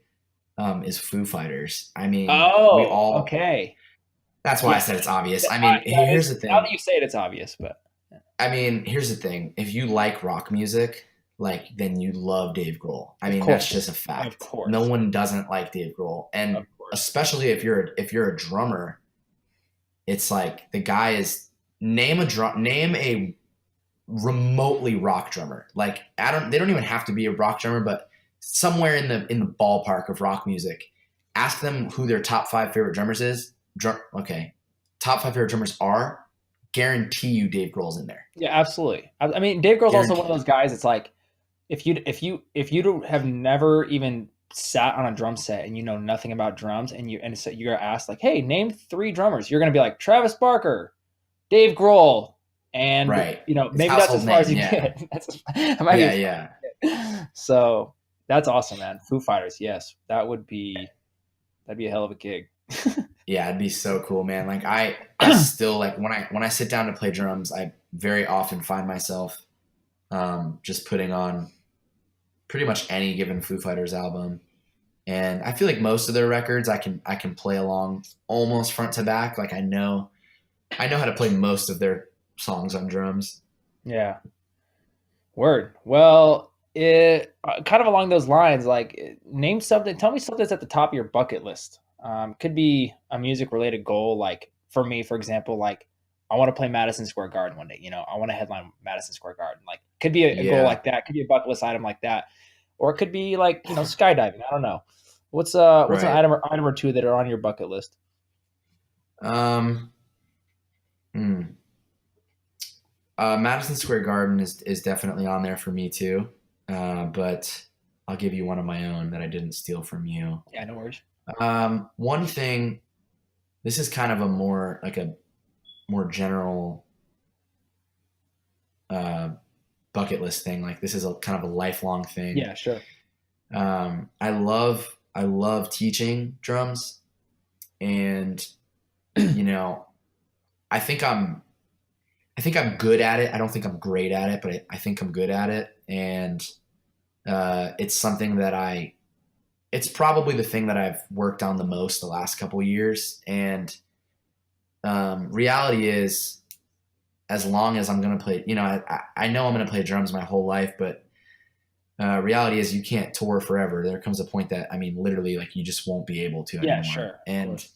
is Foo Fighters. I mean, we Oh, all. okay. That's why Yeah, I said it's obvious. I mean, that is, here's the now that thing. you say it, it's obvious, but I mean, here's the thing. If you like rock music, like then you love Dave Grohl. I of mean, that's course, just a of fact. No course, one doesn't like Dave Grohl, of and course. especially if you're a drummer, it's like the guy is name a remotely rock drummer. Like they don't even have to be a rock drummer, but somewhere in the ballpark of rock music. Ask them who their top 5 favorite drummers is. Okay, top 5 favorite drummers are. Guarantee you, Dave Grohl's in there. Yeah, absolutely. I mean, Dave Grohl's also one of Guarantee. those guys. It's like if you don't have never even sat on a drum set and you know nothing about drums and so you're asked like, hey, name 3 drummers, you're gonna be like Travis Barker, Dave Grohl, and Right. It's maybe that's as household far as name. you Yeah. get. That might be Yeah. as far Yeah. as you get. So that's awesome, man. Foo Fighters, yes, that'd be a hell of a gig. Yeah. It'd be so cool, man. Like I still like when I sit down to play drums, I very often find myself just putting on pretty much any given Foo Fighters album. And I feel like most of their records I can play along almost front to back. Like I know how to play most of their songs on drums. Yeah. Word. Well, it kind of along those lines, like name something. Tell me something that's at the top of your bucket list. Could be a music related goal. Like for me, for example, like I want to play Madison Square Garden one day. I want to headline Madison Square Garden. Like could be a goal Yeah. like that. Could be a bucket list item like that, or it could be like skydiving. I don't know. What's an Right. item or two that are on your bucket list? Um. hmm. Madison Square Garden is definitely on there for me too. But I'll give you one of my own that I didn't steal from you. Yeah, no worries. One thing. This is kind of a more general uh, bucket list thing. Like this is a kind of a lifelong thing. Yeah, sure. I love teaching drums, and you know, I think I'm good at it. I don't think I'm great at it, but I think I'm good at it, and it's something that it's probably the thing that I've worked on the most the last couple of years. And reality is, as long as I'm going to play, I know I'm going to play drums my whole life, but reality is you can't tour forever. There comes a point that, I mean, literally, like you just won't be able to Yeah, anymore. sure. Of And course.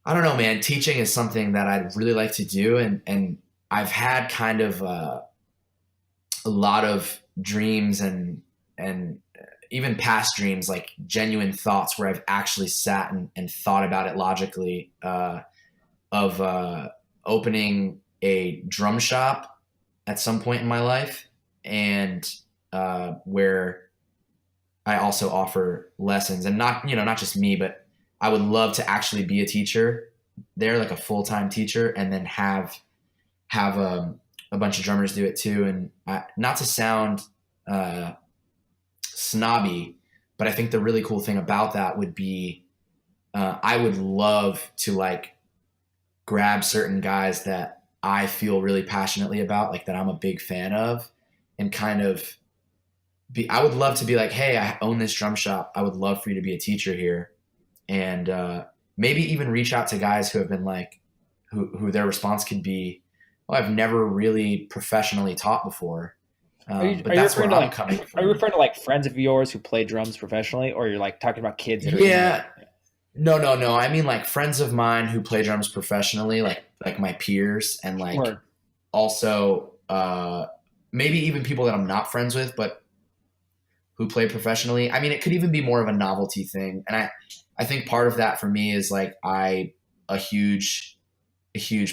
I don't know, man. Teaching is something that I'd really like to do, and I've had kind of a lot of dreams and even past dreams, like genuine thoughts where I've actually sat and thought about it logically, of opening a drum shop at some point in my life, and where I also offer lessons, and not just me, but I would love to actually be a teacher there, like a full time teacher, and then have a bunch of drummers do it too. And not to sound uh, snobby, but I think the really cool thing about that would be I would love to like grab certain guys that I feel really passionately about, like that I'm a big fan of, and kind of I would love to be like, hey, I own this drum shop. I would love for you to be a teacher here. And maybe even reach out to guys who have been like, who their response could be, well, I've never really professionally taught before. But Are you that's referring where to I'm like coming are you from. referring to like friends of yours who play drums professionally, or you're like talking about kids that are in your Yeah, no, no, no. I mean like friends of mine who play drums professionally, like my peers, and like or also maybe even people that I'm not friends with, but who play professionally. I mean, it could even be more of a novelty thing, and I think part of that for me is like a huge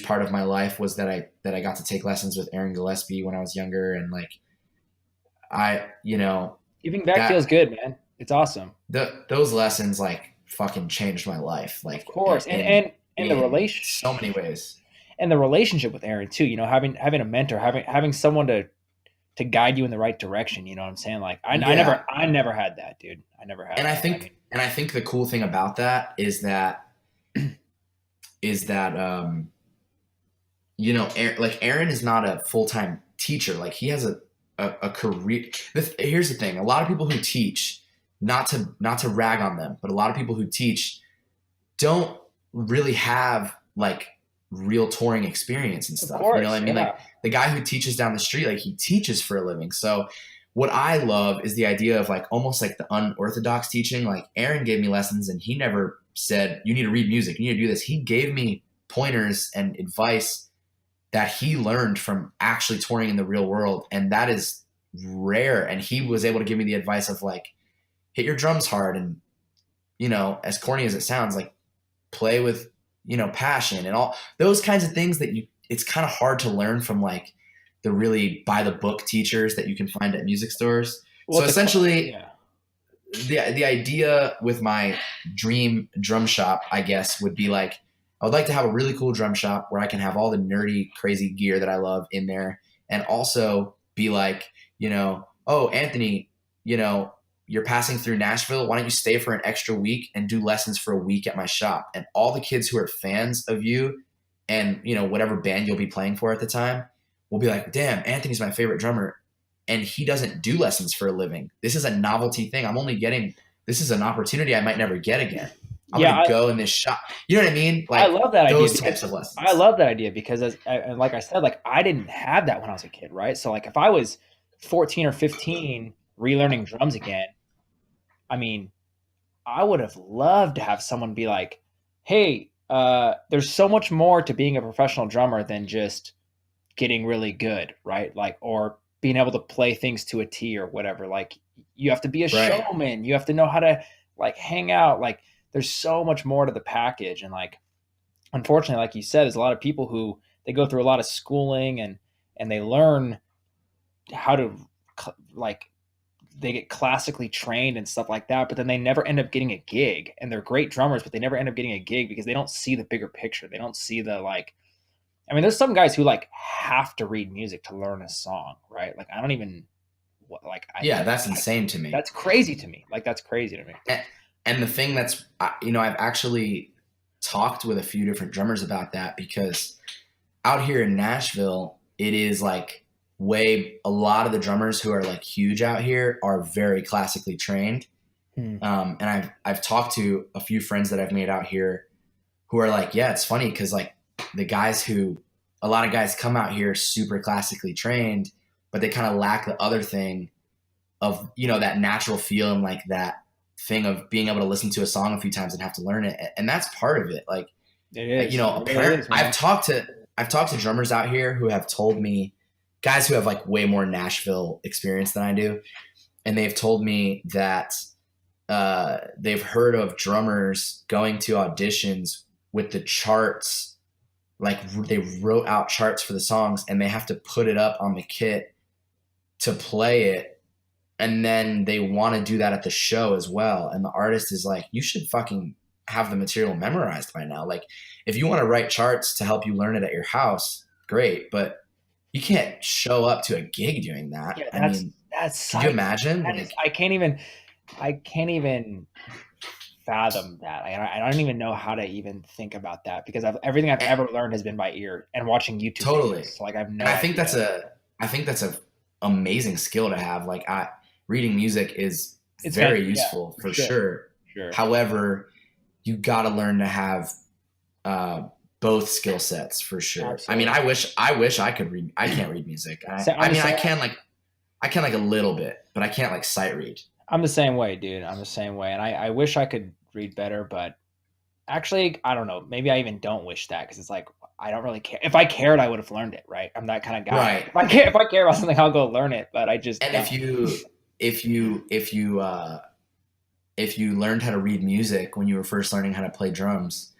part of my life was that I got to take lessons with Aaron Gillespie when I was younger, and like giving back feels that good, man. It's awesome. those lessons like fucking changed my life, Of like course. And the in relation so many ways. and the relationship with Aaron too, having a mentor, having someone to guide you in the right direction, you know what I'm saying? Like Yeah, I never had that, dude. I never had that. I mean, and I think the cool thing about that is that like Aaron is not a full-time teacher. Like he has a career. Here's the thing: a lot of people who teach, not to rag on them, but a lot of people who teach don't really have like real touring experience and Of stuff. You know what course, I mean? yeah. Like the guy who teaches down the street, like he teaches for a living. So what I love is the idea of like almost like the unorthodox teaching. Like Aaron gave me lessons and he never said, you need to read music, you need to do this. He gave me pointers and advice that he learned from actually touring in the real world. And that is rare. And he was able to give me the advice of like, hit your drums hard. And, as corny as it sounds, like play with, passion and all those kinds of things that it's kind of hard to learn from like the really by the book teachers that you can find at music stores. Well, So it's essentially yeah. the idea with my dream drum shop, I guess, would be like, I would like to have a really cool drum shop where I can have all the nerdy, crazy gear that I love in there and also be like, oh, Anthony, you're passing through Nashville. Why don't you stay for an extra week and do lessons for a week at my shop? And all the kids who are fans of you and, whatever band you'll be playing for at the time will be like, damn, Anthony's my favorite drummer. And he doesn't do lessons for a living. This is a novelty thing. This is an opportunity I might never get again. I'm Yeah, going to go in this shop. You know what I mean? I Like love that idea those because types of lessons. I love that idea because and like I said, like I didn't have that when I was a kid, right? So like if I was 14 or 15 relearning drums again, I mean, I would have loved to have someone be like, "Hey, there's so much more to being a professional drummer than just getting really good, right? Like, or being able to play things to a T or whatever. Like, you have to be a Right. showman. You have to know how to like hang out. Like, there's so much more to the package. And like, unfortunately, like you said, there's a lot of people who they go through a lot of schooling and they learn how to like they get classically trained and stuff like that, but then they never end up getting a gig. And they're great drummers, but they never end up getting a gig because they don't see the bigger picture. They don't see the like. I mean, there's some guys who like have to read music to learn a song, right? Like I don't even like Yeah, that's insane to me. that's crazy to me. Like that's crazy to me. And the thing that's, I've actually talked with a few different drummers about that because out here in Nashville, it is like a lot of the drummers who are like huge out here are very classically trained. And I've talked to a few friends that I've made out here who are like, yeah, it's funny because like a lot of guys come out here super classically trained, but they kind of lack the other thing of, that natural feel and like that thing of being able to listen to a song a few times and have to learn it. And that's part of it. Like, It is. I've talked to drummers out here who have told me, guys who have like way more Nashville experience than I do. And they've told me that they've heard of drummers going to auditions with the charts. Like they wrote out charts for the songs and they have to put it up on the kit to play it. And then they want to do that at the show as well. And the artist is like, you should fucking have the material memorized by now. Like if you want to write charts to help you learn it at your house, great. But you can't show up to a gig doing that. Yeah, I mean, that's could you imagine? I can't even fathom that. I don't even know how to even think about that because everything I've ever learned has been by ear and watching YouTube totally. videos. So like I've no And I think idea. that's a amazing skill to have. Like reading music is It's very yeah, useful for sure. Sure. However, you got to learn to have both skill sets for sure. Absolutely. I mean, I wish I could read. I can't read music. I can like a little bit, but I can't like sight read. I'm the same way, dude. I'm the same way. And I wish I could read better, but actually, I don't know. Maybe I even don't wish that because it's like I don't really care. If I cared, I would have learned it, right? I'm that kind of guy. Right. If I care about something, I'll go learn it. But I just And don't. if you learned how to read music when you were first learning how to play drums,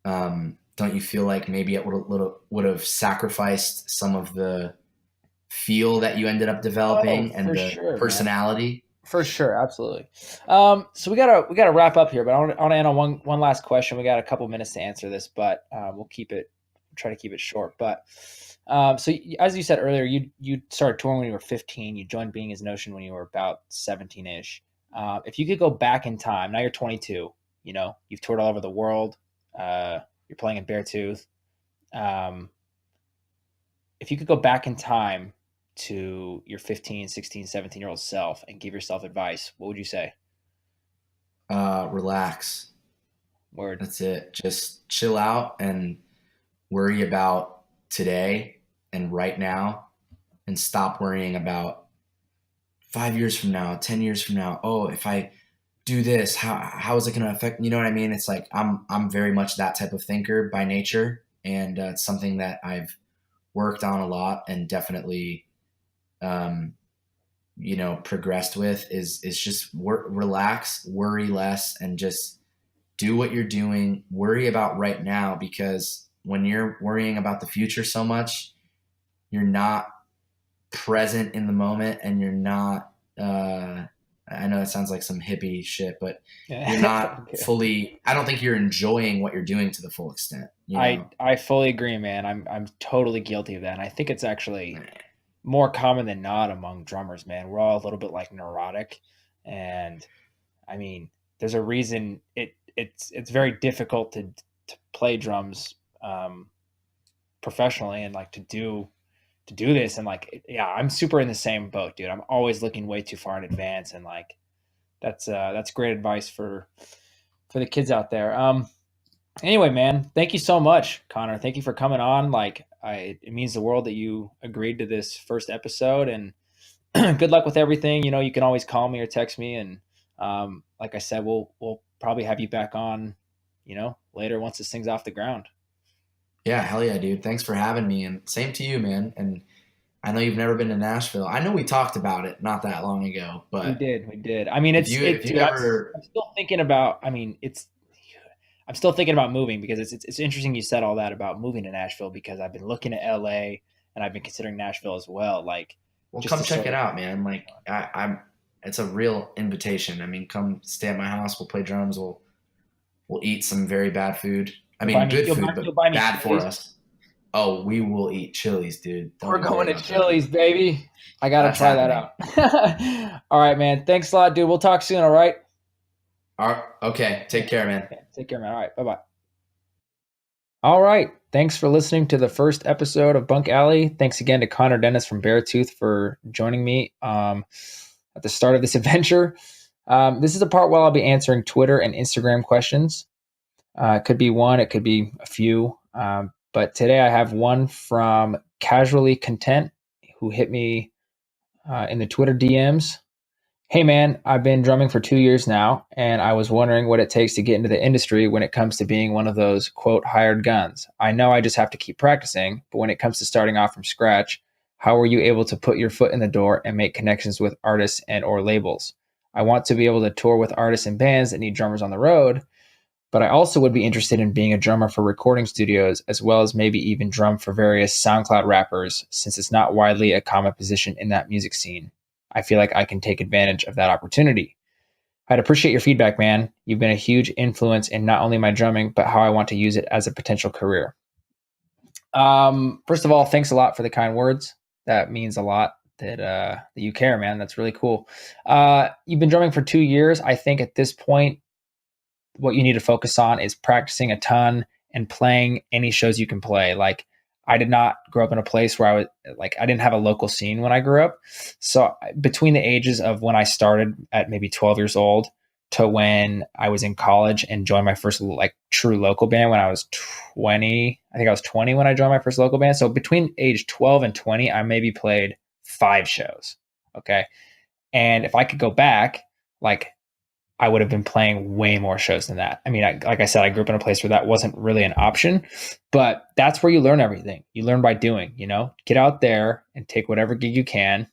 don't you feel like maybe it would have sacrificed some of the feel that you ended up developing and the personality? Man. For sure, absolutely. So we gotta wrap up here, but I want to end on one last question. We got a couple minutes to answer this, but we'll try to keep it short. But so as you said earlier, you started touring when you were 15. You joined Being His Notion when you were about 17-ish. If you could go back in time, now you're 22. You've toured all over the world. You're playing in Beartooth. if you could go back in time to your 15, 16, 17-year-old self and give yourself advice, what would you say? Relax. Word. That's it. Just chill out and worry about today and right now, and stop worrying about 5 years from now, 10 years from now. Oh, if I do this, how is it going to affect, you know what I mean? It's like, I'm very much that type of thinker by nature. And it's something that I've worked on a lot and definitely, um, progressed with is just relax, worry less, and just do what you're doing. Worry about right now, because when you're worrying about the future so much, you're not present in the moment, and you're not. I know it sounds like some hippie shit, but you're Yeah, it's all not good. fully. I don't think you're enjoying what you're doing to the full extent. You know. I fully agree, man. I'm totally guilty of that. And I think it's actually more common than not among drummers, man. We're all a little bit like neurotic, and I mean, there's a reason it's very difficult to play drums professionally and like to do this and like yeah, I'm super in the same boat, dude. I'm always looking way too far in advance, and like that's great advice for the kids out there. Anyway, man, thank you so much, Connor. Thank you for coming on. Like, it means the world that you agreed to this first episode, and good luck with everything. You know, you can always call me or text me, and like I said, we'll probably have you back on, later once this thing's off the ground. Yeah, hell yeah, dude. Thanks for having me, and same to you, man. And I know you've never been to Nashville. I know we talked about it not that long ago, but We did. I mean, if you dude. ever, I'm still thinking about. I mean, I'm still thinking about moving because it's interesting you said all that about moving to Nashville because I've been looking at LA and I've been considering Nashville as well. Like well, just come to check sort it of out, man. Like I'm, it's a real invitation. I mean, come stay at my house. We'll play drums. We'll eat some very bad food. I you'll buy mean, me good food, but you'll buy me bad for Chili's. us. Oh, we will eat Chili's, dude. Don't We're you worry going to about that. Chili's, baby. I got to That's try that happening. out. All right, man. Thanks a lot, dude. We'll talk soon. All right. All right. Okay. Yeah. Take care, man. Yeah. Take care, man. All right. Bye bye. All right. Thanks for listening to the first episode of Bunk Alley. Thanks again to Connor Denis from Beartooth for joining me at the start of this adventure. This is a part where I'll be answering Twitter and Instagram questions. It could be one, it could be a few. But today I have one from Casually Content who hit me in the Twitter DMs. Hey man, I've been drumming for 2 years now, and I was wondering what it takes to get into the industry when it comes to being one of those quote hired guns. I know I just have to keep practicing, but when it comes to starting off from scratch, how were you able to put your foot in the door and make connections with artists and or labels? I want to be able to tour with artists and bands that need drummers on the road, but I also would be interested in being a drummer for recording studios, as well as maybe even drum for various SoundCloud rappers, since it's not widely a common position in that music scene. I feel like I can take advantage of that opportunity. I'd appreciate your feedback, man. You've been a huge influence in not only my drumming, but how I want to use it as a potential career. First of all, thanks a lot for the kind words. That means a lot that you care, man. That's really cool. You've been drumming for 2 years. I think at this point, what you need to focus on is practicing a ton and playing any shows you can play. Like I did not grow up in a place where I didn't have a local scene when I grew up. So between the ages of when I started at maybe 12 years old to when I was in college and joined my first like true local band when I was 20, I think I was 20 when I joined my first local band. So between age 12 and 20, I maybe played 5 shows. Okay. And if I could go back, like I would have been playing way more shows than that. I mean, like I said, I grew up in a place where that wasn't really an option, but that's where you learn everything. You learn by doing, get out there and take whatever gig you can,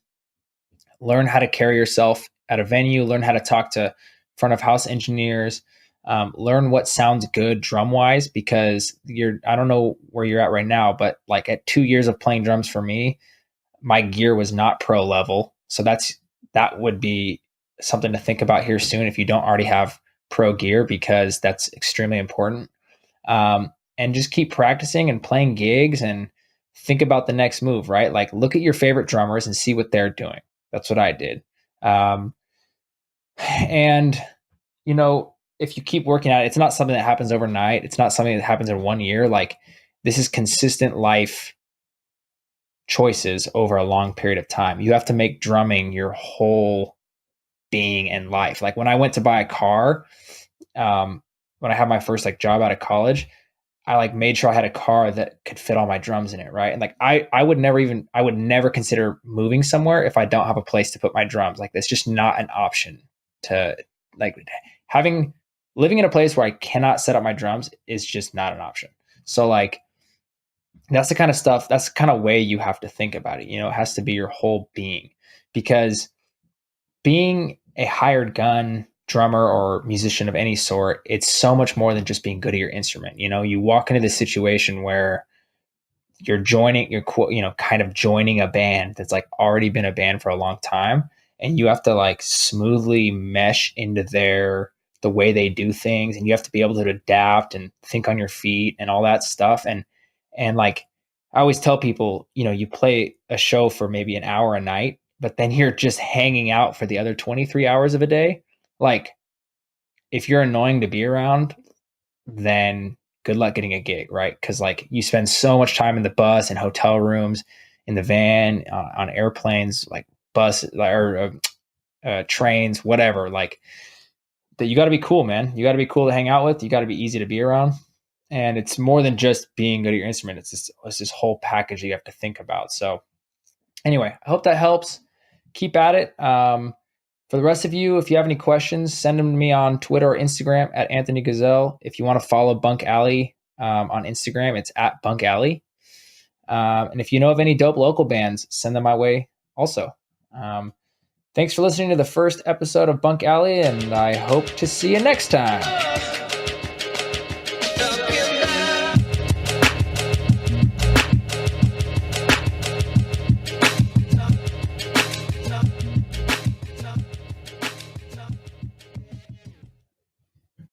learn how to carry yourself at a venue, learn how to talk to front of house engineers, learn what sounds good drum wise, because I don't know where you're at right now, but like at 2 years of playing drums for me, my gear was not pro level. So that would be something to think about here soon if you don't already have pro gear, because that's extremely important. And just keep practicing and playing gigs and think about the next move, right? Like look at your favorite drummers and see what they're doing. That's what I did. And, if you keep working at it, it's not something that happens overnight. It's not something that happens in 1 year. Like this is consistent life choices over a long period of time. You have to make drumming your whole being and life. Like when I went to buy a car, when I had my first like job out of college, I like made sure I had a car that could fit all my drums in it, right? And like I would never consider moving somewhere if I don't have a place to put my drums. Like that's just not an option to like having living in a place where I cannot set up my drums is just not an option. So like that's the kind of stuff, that's the kind of way you have to think about it. You know, it has to be your whole being, because being a hired gun drummer or musician of any sort, it's so much more than just being good at your instrument. You know, you walk into this situation where you're kind of joining a band that's like already been a band for a long time, and you have to like smoothly mesh into the way they do things, and you have to be able to adapt and think on your feet and all that stuff. And like I always tell people, you know, you play a show for maybe an hour a night, but then you're just hanging out for the other 23 hours of a day. Like if you're annoying to be around, then good luck getting a gig, right? Because like you spend so much time in the bus and hotel rooms, in the van, on airplanes, like bus or trains, whatever. Like that, you got to be cool, man. You got to be cool to hang out with. You got to be easy to be around, and it's more than just being good at your instrument. It's this whole package you have to think about. So anyway, I hope that helps. Keep at it. For the rest of you, if you have any questions, send them to me on Twitter or Instagram at Anthony Ghazel. If you want to follow Bunk Alley on Instagram, it's at Bunk Alley. And if you know of any dope local bands, send them my way also. Thanks for listening to the first episode of Bunk Alley, and I hope to see you next time.